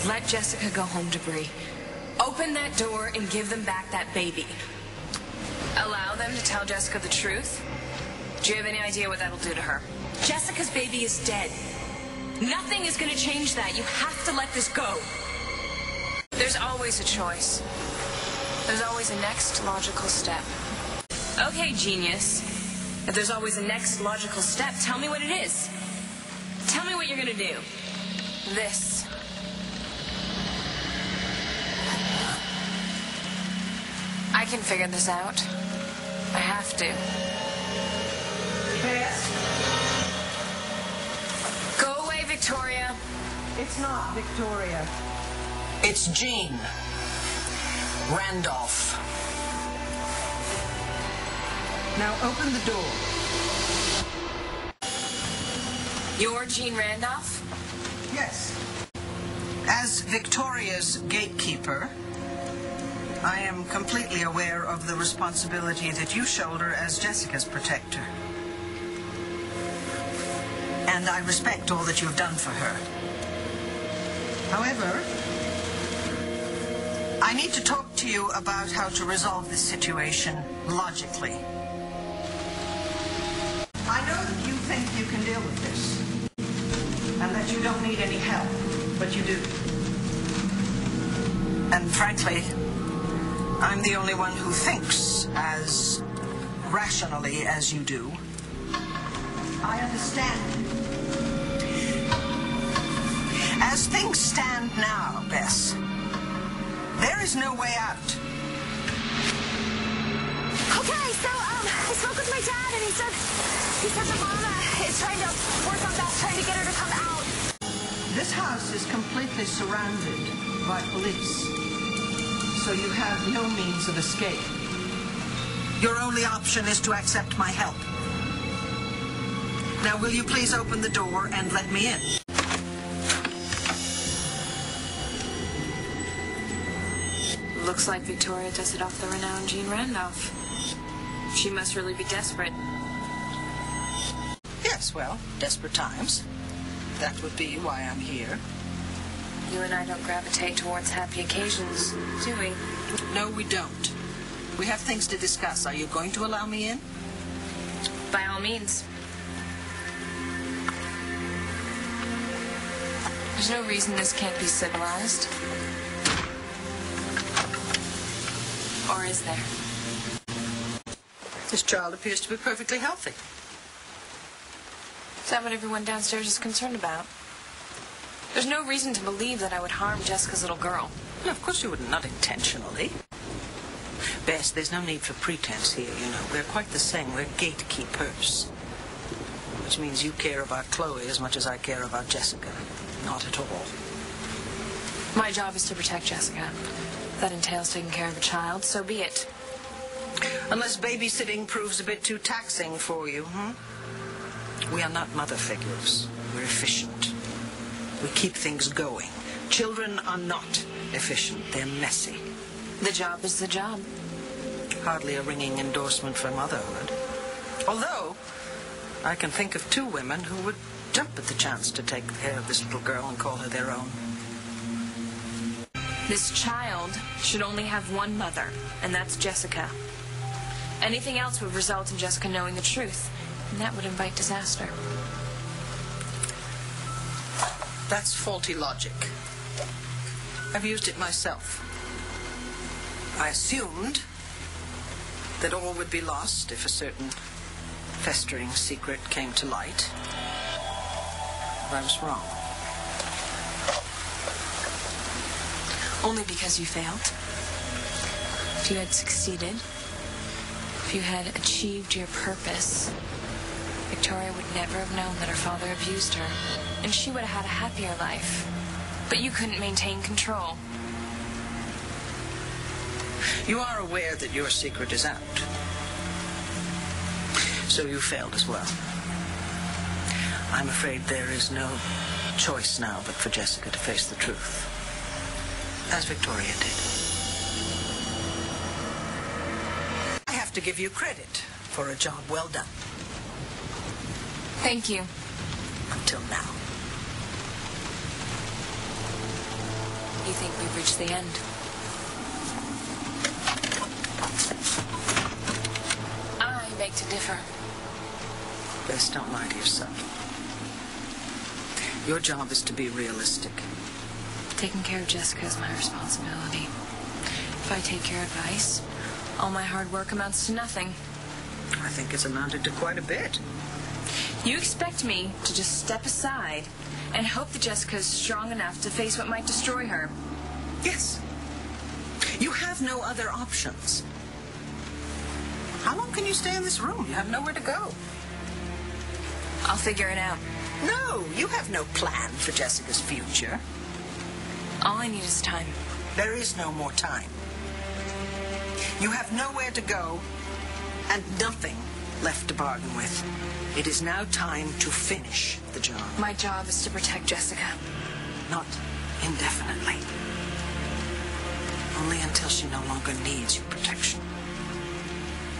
Let Jessica go home to Bree. Open that door and give them back that baby. Allow them to tell Jessica the truth. Do you have any idea what that'll do to her? Jessica's baby is dead. Nothing is going to change that. You have to let this go. There's always a choice. There's always a next logical step. Okay, genius. If there's always a next logical step, tell me what it is. Tell me what you're going to do. This. I can figure this out. I have to. Bess? Go away, Victoria. It's not Victoria. It's Jean. Randolph. Now open the door. You're Jean Randolph? Yes. As Victoria's gatekeeper, I am completely aware of the responsibility that you shoulder as Jessica's protector. And I respect all that you've done for her. However, I need to talk to you about how to resolve this situation logically. I know that you think you can deal with this, and that you don't need any help, but you do. And frankly, I'm the only one who thinks as rationally as you do. I understand. As things stand now, Bess, there is no way out. Okay, so, I spoke with my dad, and he said that Mama is trying to work on Bess, trying to get her to come out. This house is completely surrounded by police, so you have no means of escape. Your only option is to accept my help. Now, will you please open the door and let me in? Looks like Victoria does it off the renowned Jean Randolph. She must really be desperate. Yes, well, desperate times. That would be why I'm here. You and I don't gravitate towards happy occasions, do we? No, we don't. We have things to discuss. Are you going to allow me in? By all means. There's no reason this can't be civilized. Or is there? This child appears to be perfectly healthy. Is that what everyone downstairs is concerned about? There's no reason to believe that I would harm Jessica's little girl. Well, of course you wouldn't, not intentionally. Bess, there's no need for pretense here, you know. We're quite the same. We're gatekeepers. Which means you care about Chloe as much as I care about Jessica. Not at all. My job is to protect Jessica. If that entails taking care of a child, so be it. Unless babysitting proves a bit too taxing for you, We are not mother figures. We're efficient. We keep things going. Children are not efficient. They're messy. The job is the job. Hardly a ringing endorsement for motherhood. Although, I can think of 2 women who would jump at the chance to take care of this little girl and call her their own. This child should only have one mother, and that's Jessica. Anything else would result in Jessica knowing the truth, and that would invite disaster. That's faulty logic. I've used it myself. I assumed that all would be lost if a certain festering secret came to light. But I was wrong. Only because you failed. If you had succeeded, if you had achieved your purpose, Victoria would never have known that her father abused her, and she would have had a happier life. But you couldn't maintain control. You are aware that your secret is out. So you failed as well. I'm afraid there is no choice now but for Jessica to face the truth, as Victoria did. I have to give you credit for a job well done. Thank you. Until now. you think we've reached the end? I beg to differ. Bess, don't lie to yourself. Your job is to be realistic. Taking care of Jessica is my responsibility. If I take your advice, all my hard work amounts to nothing. I think it's amounted to quite a bit. You expect me to just step aside and hope that Jessica is strong enough to face what might destroy her? Yes. You have no other options. How long can you stay in this room? You have nowhere to go. I'll figure it out. No, you have no plan for Jessica's future. All I need is time. There is no more time. You have nowhere to go and nothing left to bargain with. It is now time to finish the job. My job is to protect Jessica. Not indefinitely. Only until she no longer needs your protection.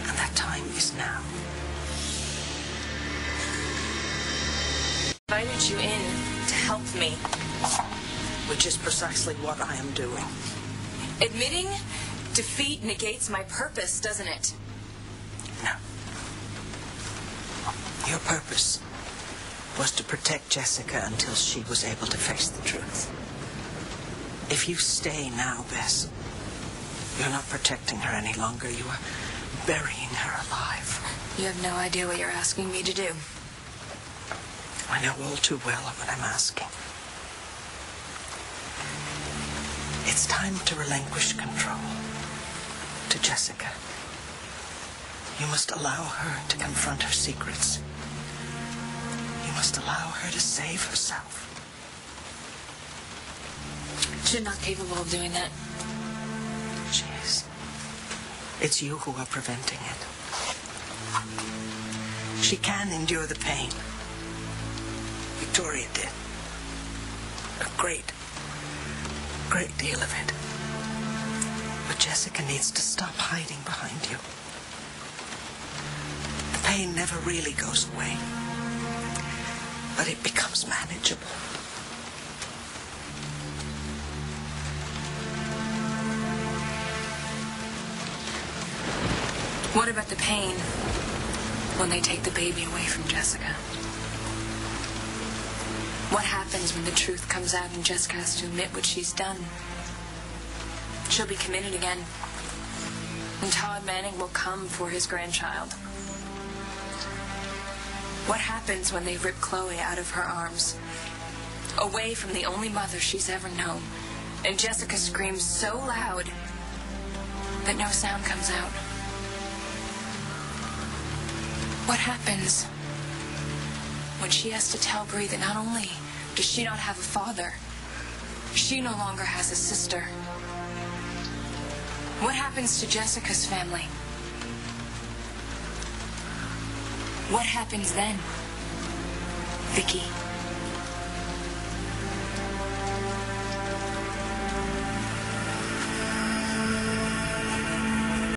And that time is now. I invited you in to help me. Which is precisely what I am doing. Admitting defeat negates my purpose, doesn't it? No. Your purpose was to protect Jessica until she was able to face the truth. If you stay now, Bess, you're not protecting her any longer. You are burying her alive. You have no idea what you're asking me to do. I know all too well what I'm asking. It's time to relinquish control to Jessica. You must allow her to confront her secrets. You must allow her to save herself. She's not capable of doing that. She is. It's you who are preventing it. She can endure the pain. Victoria did. A great deal of it. But Jessica needs to stop hiding behind you. The pain never really goes away, but it becomes manageable. What about the pain when they take the baby away from Jessica? What happens when the truth comes out and Jessica has to admit what she's done? She'll be committed again. And Todd Manning will come for his grandchild. What happens when they rip Chloe out of her arms, away from the only mother she's ever known, and Jessica screams so loud that no sound comes out? What happens when she has to tell Bree that not only does she not have a father, she no longer has a sister? What happens to Jessica's family? What happens then, Vicky?